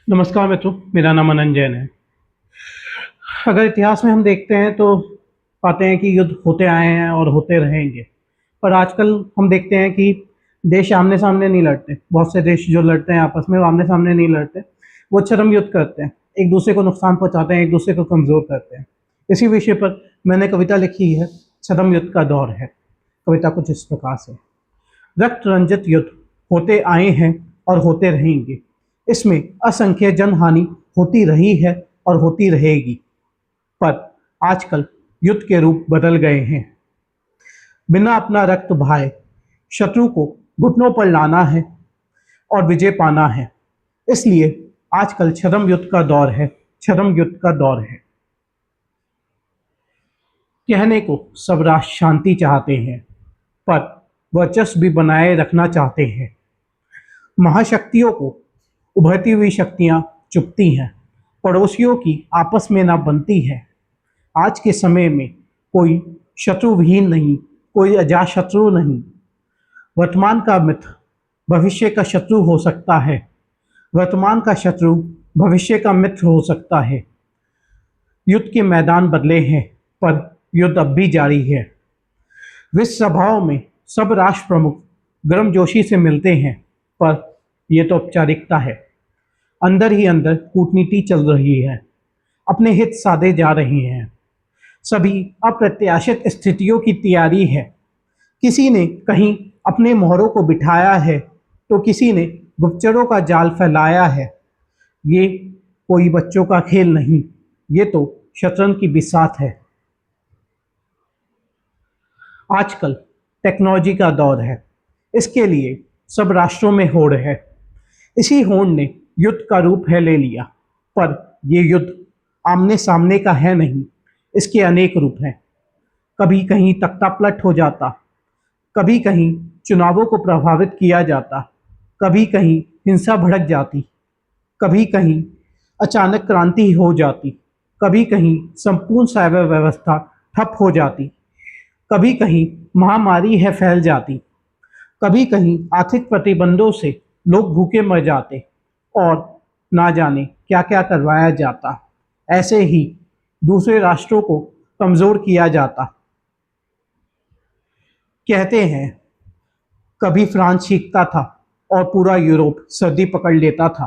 नमस्कार मित्रों, मेरा नाम अनंत जैन है। अगर इतिहास में हम देखते हैं तो पाते हैं कि युद्ध होते आए हैं और होते रहेंगे। पर आजकल हम देखते हैं कि देश आमने सामने नहीं लड़ते। बहुत से देश जो लड़ते हैं आपस में वो आमने सामने नहीं लड़ते, वो चरम युद्ध करते हैं, एक दूसरे को नुकसान पहुंचाते हैं, एक दूसरे को कमज़ोर करते हैं। इसी विषय पर मैंने कविता लिखी है, चरम युद्ध का दौर है। कविता कुछ इस प्रकार से। रक्त रंजित युद्ध होते आए हैं और होते रहेंगे। इसमें असंख्य जनहानि होती रही है और होती रहेगी। पर आजकल युद्ध के रूप बदल गए हैं। बिना अपना रक्त बहाए शत्रु को घुटनों पर लाना है और विजय पाना है। इसलिए आजकल छद्म युद्ध का दौर है, छद्म युद्ध का दौर है। कहने को सब राष्ट्र शांति चाहते हैं, पर वर्चस्व भी बनाए रखना चाहते हैं। महाशक्तियों को उभरती हुई शक्तियां चुपती हैं, पड़ोसियों की आपस में ना बनती है। आज के समय में कोई शत्रुविहीन नहीं, कोई अजातशत्रु नहीं। वर्तमान का मित्र भविष्य का शत्रु हो सकता है, वर्तमान का शत्रु भविष्य का मित्र हो सकता है। युद्ध के मैदान बदले हैं, पर युद्ध अब भी जारी है। विश्व सभाओं में सब राष्ट्र प्रमुख गर्मजोशी से मिलते हैं, पर यह तो औपचारिकता है। अंदर ही अंदर कूटनीति चल रही है, अपने हित साधे जा रहे हैं। सभी अप्रत्याशित स्थितियों की तैयारी है। किसी ने कहीं अपने मोहरों को बिठाया है, तो किसी ने गुप्तचरों का जाल फैलाया है। ये कोई बच्चों का खेल नहीं, ये तो शतरंज की बिसात है। आजकल टेक्नोलॉजी का दौर है, इसके लिए सब राष्ट्रों में होड़ है। इसी होड़ ने युद्ध का रूप है ले लिया, पर यह युद्ध आमने सामने का है नहीं, इसके अनेक रूप हैं। कभी कहीं तख्तापलट हो जाता, कभी कहीं चुनावों को प्रभावित किया जाता, कभी कहीं हिंसा भड़क जाती, कभी कहीं अचानक क्रांति हो जाती, कभी कहीं संपूर्ण साइबर व्यवस्था ठप हो जाती, कभी कहीं महामारी है फैल जाती, कभी कहीं आर्थिक प्रतिबंधों से लोग भूखे मर जाते और ना जाने क्या क्या करवाया जाता। ऐसे ही दूसरे राष्ट्रों को कमज़ोर किया जाता। कहते हैं कभी फ्रांस चीखता था और पूरा यूरोप सर्दी पकड़ लेता था।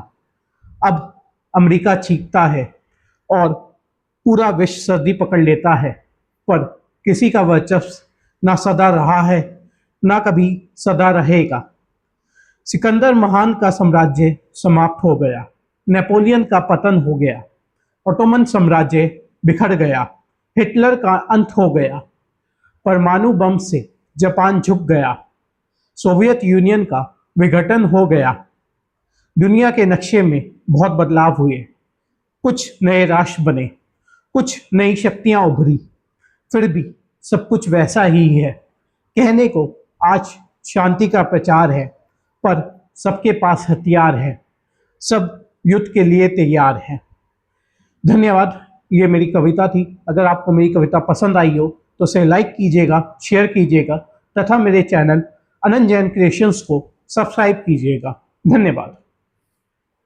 अब अमेरिका चीखता है और पूरा विश्व सर्दी पकड़ लेता है। पर किसी का वर्चस्व ना सदा रहा है, ना कभी सदा रहेगा। सिकंदर महान का साम्राज्य समाप्त हो गया, नेपोलियन का पतन हो गया, ओटोमन साम्राज्य बिखर गया, हिटलर का अंत हो गया, परमाणु बम से जापान झुक गया, सोवियत यूनियन का विघटन हो गया। दुनिया के नक्शे में बहुत बदलाव हुए, कुछ नए राष्ट्र बने, कुछ नई शक्तियां उभरी, फिर भी सब कुछ वैसा ही है। कहने को आज शांति का प्रचार है, पर सबके पास हथियार है, सब युद्ध के लिए तैयार हैं। धन्यवाद। ये मेरी कविता थी। अगर आपको मेरी कविता पसंद आई हो तो उसे लाइक कीजिएगा, शेयर कीजिएगा तथा मेरे चैनल अनंत जैन क्रिएशंस को सब्सक्राइब कीजिएगा। धन्यवाद।